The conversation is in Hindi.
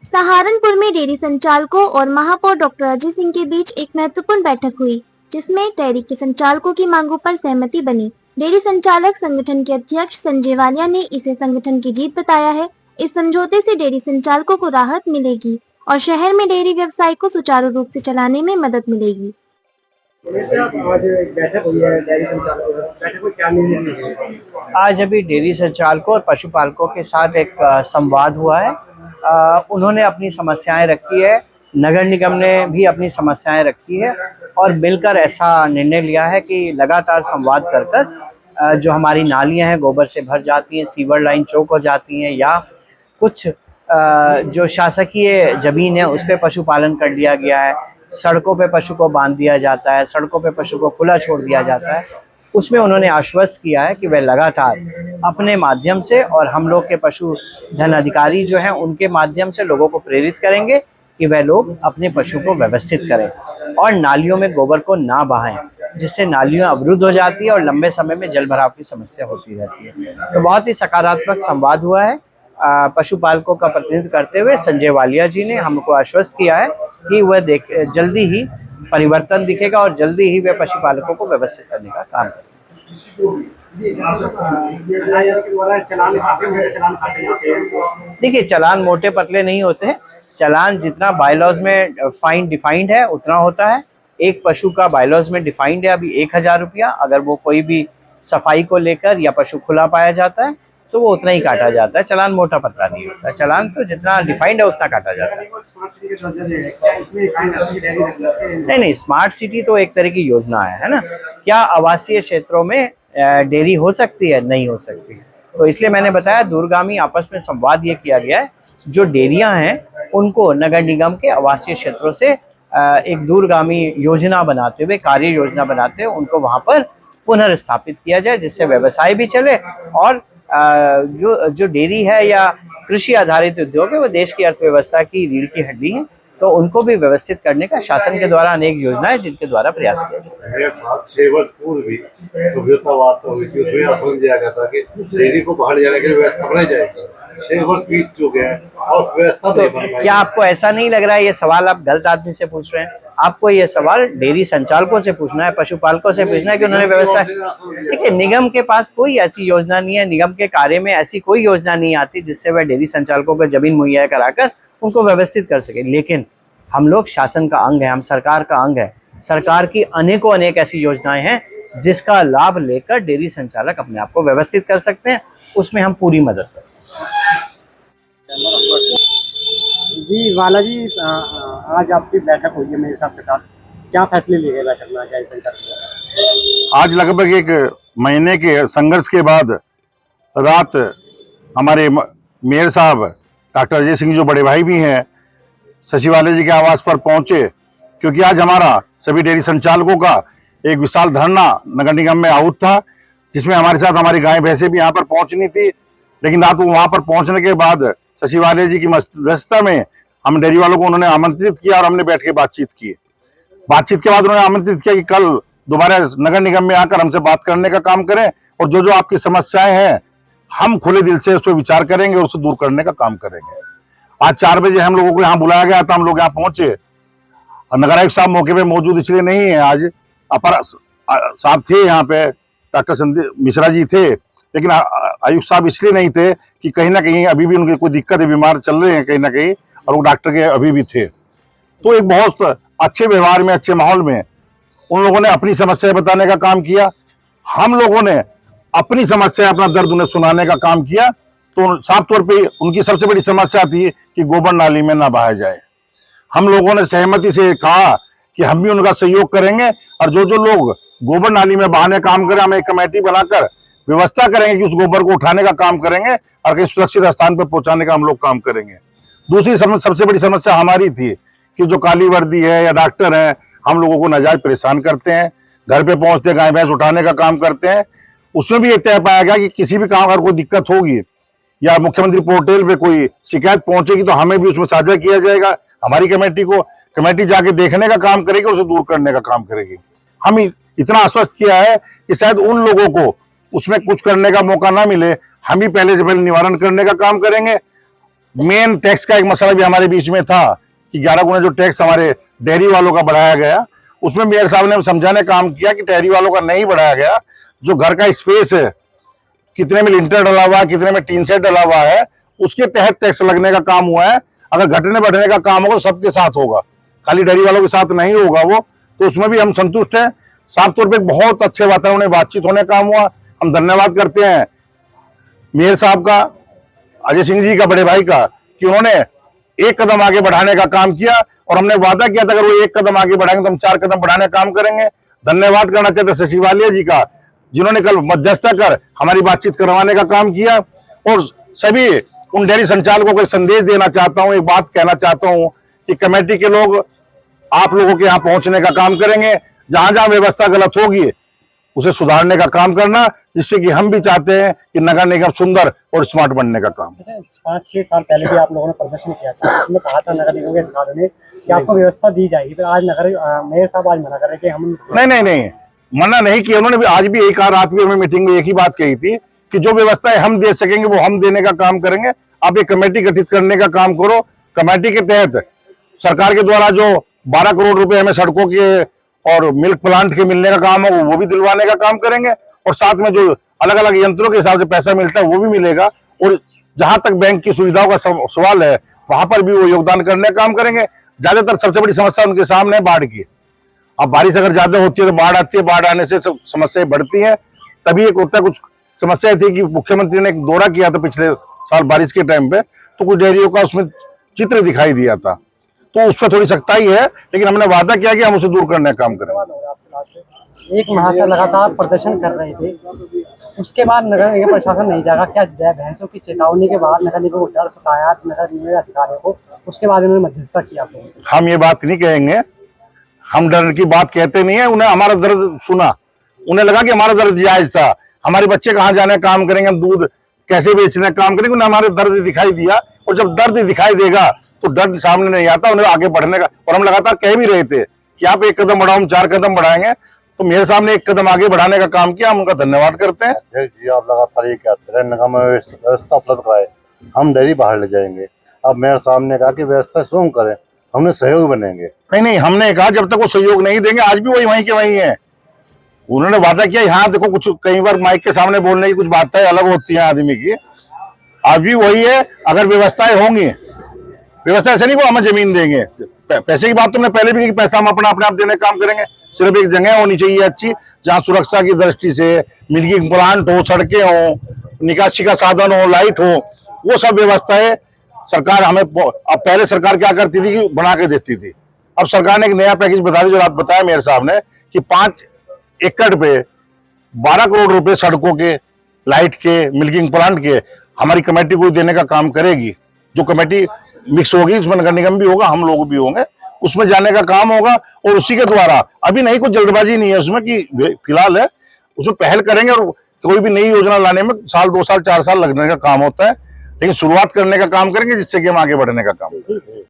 सहारनपुर में डेयरी संचालकों और महापौर डॉक्टर अजय सिंह के बीच एक महत्वपूर्ण बैठक हुई, जिसमें डेयरी के संचालकों की मांगों पर सहमति बनी। डेयरी संचालक संगठन के अध्यक्ष संजय वालिया ने इसे संगठन की जीत बताया है। इस समझौते से डेयरी संचालकों को राहत मिलेगी और शहर में डेयरी व्यवसाय को सुचारू रूप से चलाने में मदद मिलेगी। आज अभी डेयरी संचालकों और पशुपालकों के साथ एक संवाद हुआ है। उन्होंने अपनी समस्याएं रखी है, नगर निगम ने भी अपनी समस्याएं रखी है और मिलकर ऐसा निर्णय लिया है कि लगातार संवाद कर कर जो हमारी नालियां हैं गोबर से भर जाती हैं, सीवर लाइन चौक हो जाती हैं या कुछ जो शासकीय जमीन है उस पर पशुपालन कर लिया गया है, सड़कों पे पशु को बांध दिया जाता है, सड़कों पे पशु को खुला छोड़ दिया जाता है, उसमें उन्होंने आश्वस्त किया है कि वे लगातार अपने माध्यम से और हम लोग के पशुधन अधिकारी जो हैं उनके माध्यम से लोगों को प्रेरित करेंगे कि वह लोग अपने पशु को व्यवस्थित करें और नालियों में गोबर को ना बहाएं, जिससे नालियां अवरुद्ध हो जाती है और लंबे समय में जल भराव की समस्या होती रहती है। तो बहुत ही सकारात्मक संवाद हुआ है। पशुपालकों का प्रतिनिधित्व करते हुए संजय वालिया जी ने हमको आश्वस्त किया है कि वह जल्दी ही परिवर्तन दिखेगा और जल्दी ही वे पशुपालकों को व्यवस्थित करने का काम करेंगे। देखिए, चालान मोटे पतले नहीं होते हैं। चालान जितना बायलॉज में फाइन डिफाइंड है उतना होता है। एक पशु का बायलॉज में डिफाइंड है अभी 1000 रुपया। अगर वो कोई भी सफाई को लेकर या पशु खुला पाया जाता है तो वो उतना ही काटा जाता है। चालान मोटा पतला नहीं होता है। चालान तो जितना डिफाइंड है उतना काटा जाता है। नहीं, स्मार्ट सिटी तो एक तरह की योजना है ना। क्या आवासीय क्षेत्रों में डेयरी हो सकती है? नहीं हो सकती। तो इसलिए मैंने बताया दूरगामी आपस में संवाद ये किया गया है, जो डेयरियां हैं उनको नगर निगम के आवासीय क्षेत्रों से एक दूरगामी योजना बनाते हुए, कार्य योजना बनाते हुए उनको वहां पर पुनर्स्थापित किया जाए, जिससे व्यवसाय भी चले और जो डेयरी है या कृषि आधारित उद्योग है वो देश की अर्थव्यवस्था की रीढ़ की हड्डी है। तो उनको भी व्यवस्थित करने का शासन के द्वारा अनेक योजनाएं जिनके द्वारा प्रयास किया गया। 6 वर्ष पूर्व भी समझौता वार्ता हुई थी, उसमें आश्वासन दिया गया था कि डेयरी को बाहर जाने के लिए व्यवस्था बनाई जाएगी। 6 वर्ष बीत चुके हैं और व्यवस्था नहीं बन पाई। क्या आपको ऐसा नहीं लग रहा है ये सवाल आप गलत आदमी से पूछ रहे हैं? आपको ये सवाल डेयरी संचालकों से पूछना है, पशुपालकों से पूछना है कि उन्होंने व्यवस्था। देखिए, निगम के पास कोई ऐसी योजना नहीं है, निगम के कार्य में ऐसी कोई योजना नहीं आती जिससे वह डेयरी संचालकों को जमीन मुहैया कराकर उनको व्यवस्थित कर सके। लेकिन हम लोग शासन का अंग है, हम सरकार का अंग है। सरकार की अनेक ऐसी योजनाएं हैं जिसका लाभ लेकर डेयरी संचालक अपने आप को व्यवस्थित कर सकते हैं, उसमें हम पूरी मदद करें। जी वाला जी, आज आपकी बैठक हुई है मेरे साथ के साथ, क्या फैसले लिए गए बैठक में? आज लगभग 1 महीने के संघर्ष के बाद रात हमारे मेयर साहब डॉक्टर अजय सिंह, जो बड़े भाई भी हैं, सचिवालय जी के आवास पर पहुंचे, क्योंकि आज हमारा सभी डेयरी संचालकों का एक विशाल धरना नगर निगम में आहूत था, जिसमें हमारे साथ हमारी गाय भैंसें भी यहाँ पर पहुंचनी थी। लेकिन रात को वहां पर पहुंचने के बाद सचिवालय जी की मध्यस्थता में हम डेयरी वालों को उन्होंने आमंत्रित किया और हमने बैठ के बातचीत की। बातचीत के बाद उन्होंने आमंत्रित किया कि कल दोबारा नगर निगम में आकर हमसे बात करने का काम करें और जो जो आपकी समस्याएं हैं हम खुले दिल से उस पर विचार करेंगे और उसे दूर करने का काम करेंगे। आज 4 बजे हम लोगों को यहाँ बुलाया गया था, हम लोग यहाँ पहुंचे। नगर आयुक्त साहब मौके पे मौजूद इसलिए नहीं है, आज अपर साहब थे यहाँ पे, डॉक्टर संदीप मिश्रा जी थे, लेकिन आयुक्त साहब इसलिए नहीं थे कि कहीं ना कहीं अभी भी उनकी कोई दिक्कत है, बीमार चल रहे हैं कहीं ना कहीं, और वो डॉक्टर के अभी भी थे। तो एक बहुत अच्छे व्यवहार में, अच्छे माहौल में उन लोगों ने अपनी समस्याएं बताने का काम किया, हम लोगों ने अपनी समस्या, अपना दर्द उन्हें सुनाने का काम किया। तो साफ तौर पे उनकी सबसे बड़ी समस्या थी कि गोबर नाली में ना बहाया जाए। हम लोगों ने सहमति से कहा कि हम भी उनका सहयोग करेंगे और जो जो लोग गोबर नाली में बहाने काम करें, हम एक कमेटी बनाकर व्यवस्था करेंगे कि उस गोबर को उठाने का काम करेंगे और कहीं सुरक्षित स्थान पर पहुंचाने का हम लोग काम करेंगे। दूसरी सबसे बड़ी समस्या हमारी थी कि जो काली वर्दी है या डॉक्टर हैं, हम लोगों को नाजायज परेशान करते हैं, घर पे पहुंचते गाय भैंस उठाने का काम करते हैं। उसमें भी एक तय पाया गया कि किसी भी काम अगर कोई दिक्कत होगी या मुख्यमंत्री पोर्टल पे कोई शिकायत पहुंचेगी तो हमें भी उसमें साझा किया जाएगा। हमारी कमेटी जाके देखने का काम करेगी, उसे दूर करने का काम करेगी। हम इतना आश्वस्त किया है कि शायद उन लोगों को उसमें कुछ करने का मौका ना मिले, हम ही पहले से पहले निवारण करने का काम करेंगे। मेन टैक्स का एक मसला भी हमारे बीच में था कि 11 गुना जो टैक्स हमारे डेयरी वालों का बढ़ाया गया, उसमें मेयर साहब ने समझाने काम किया कि डेयरी वालों का नहीं बढ़ाया गया, जो घर का स्पेस है, कितने में लिंटर डला हुआ है, कितने में टीन सेट डला हुआ है, उसके तहत टैक्स लगने का काम हुआ है। अगर घटने बढ़ने का काम होगा तो सबके साथ होगा, खाली डेयरी वालों के साथ नहीं होगा वो, तो उसमें भी हम संतुष्ट हैं। साफ तौर पे एक बहुत अच्छे वातावरण में बातचीत होने का काम हुआ। हम धन्यवाद करते हैं मेयर साहब का, अजय सिंह जी का, बड़े भाई का, कि उन्होंने एक कदम आगे बढ़ाने का काम किया और हमने वादा किया था अगर वो एक कदम आगे बढ़ाएंगे तो हम 4 कदम बढ़ाने का काम करेंगे। धन्यवाद करना चाहते हैं सचिवालय जी का, जिन्होंने कल मध्यस्थता कर हमारी बातचीत करवाने का काम किया। और सभी उन डेयरी संचालकों को एक संदेश देना चाहता हूं, एक बात कहना चाहता हूं कि कमेटी के लोग आप लोगों के यहाँ पहुंचने का काम करेंगे, जहां जहां व्यवस्था गलत होगी उसे सुधारने का काम करना, जिससे कि हम भी चाहते हैं कि नगर निगम सुंदर और स्मार्ट बनने का काम। 5-6 साल पहले भी आप लोगों ने प्रदर्शन किया था, उसमें कहा था नगर निगम के अधिकारियों ने कि आपको व्यवस्था दी जाएगी, तो आज मेयर साहब आज मना कर रहे कि हम नहीं, मना नहीं किया उन्होंने। भी आज भी एक रात भी हमें मीटिंग में एक ही बात कही थी कि जो व्यवस्थाएं हम दे सकेंगे वो हम देने का काम करेंगे। आप एक कमेटी गठित करने का काम करो, कमेटी के तहत सरकार के द्वारा जो 12 करोड़ रुपए हमें सड़कों के और मिल्क प्लांट के मिलने का काम है वो भी दिलवाने का काम करेंगे, और साथ में जो अलग अलग यंत्रों के हिसाब से पैसा मिलता है वो भी मिलेगा। और जहां तक बैंक की सुविधाओं का सवाल है वहां पर भी वो योगदान करने का काम करेंगे। ज्यादातर सबसे बड़ी समस्या उनके सामने है बाढ़ की। अब बारिश अगर ज्यादा होती है तो बाढ़ आती है, बाढ़ आने से समस्याएं बढ़ती हैं। तभी एक होता है, कुछ समस्याएं थी कि मुख्यमंत्री ने एक दौरा किया था पिछले साल बारिश के टाइम पे, तो कुछ डेयरियों का उसमें चित्र दिखाई दिया था, तो उस पर थोड़ी सख्ताई है, लेकिन हमने वादा किया कि हम उसे दूर करने का काम करेंगे। 1 माह से लगातार प्रदर्शन कर रहे थे, उसके बाद नगर निगम प्रशासन नहीं जागा, क्या भैंसों की चेतावनी के बाद नगर निगम को डर सताया नगर निगम अधिकारियों को, उसके बाद इन्होंने मध्यस्थता किया? हम ये बात नहीं कहेंगे, हम डर की बात कहते नहीं है। उन्हें हमारा दर्द सुना, उन्हें लगा कि हमारा दर्द जायज था, हमारे बच्चे कहाँ जाने काम करेंगे, हम दूध कैसे बेचने का काम करेंगे, उन्हें हमारे दर्द दिखाई दिया। और जब दर्द दिखाई देगा तो डर सामने नहीं आता, उन्हें आगे बढ़ने का। और हम लगातार कह भी रहे थे कि आप 1 कदम बढ़ाओ, हम 4 कदम बढ़ाएंगे, तो मेरे सामने 1 कदम आगे बढ़ाने का काम किया, हम उनका धन्यवाद करते हैं। जी आप लगातार ये कहते रहे निगम में व्यवस्था उपलब्ध कराए, हम डेयरी बाहर ले जाएंगे। अब मेयर साहब ने कहा कि व्यवस्था स्वयं करें, हमने सहयोग बनेंगे। नहीं, हमने कहा जब तक वो सहयोग नहीं देंगे, आज भी वही वहीं के वहीं है। उन्होंने वादा किया, यहाँ देखो कुछ कई बार माइक के सामने बोलने की कुछ बातें अलग होती हैं आदमी की, आज भी वही है। अगर व्यवस्थाएं होंगी, व्यवस्था ऐसे नहीं वो हमें जमीन देंगे, पैसे की बात तुमने पहले भी की, पैसा हम अपने आप देने का काम करेंगे। सिर्फ एक जगह होनी चाहिए अच्छी, जहाँ सुरक्षा की दृष्टि से मिल्किंग प्लांट हो, सड़कें हो, निकासी का साधन हो, लाइट हो, वो सब व्यवस्थाएं सरकार हमें। अब पहले सरकार क्या करती थी कि बना के देती थी, अब सरकार ने एक नया पैकेज बता दिया, जो रात बताया मेयर साहब ने, कि 5 एकड़ पे 12 करोड़ रुपए सड़कों के, लाइट के, मिल्किंग प्लांट के हमारी कमेटी को देने का काम करेगी। जो कमेटी मिक्स होगी उसमें नगर निगम भी होगा, हम लोग भी होंगे, उसमें जाने का काम होगा। और उसी के द्वारा अभी नहीं, कुछ जल्दबाजी नहीं है उसमें कि फिलहाल है, उसमें पहल करेंगे। और कोई भी नई योजना लाने में 1 साल 2 साल 4 साल लगने का काम होता है, लेकिन शुरुआत करने का काम करेंगे, जिससे कि हम आगे बढ़ने का काम करें।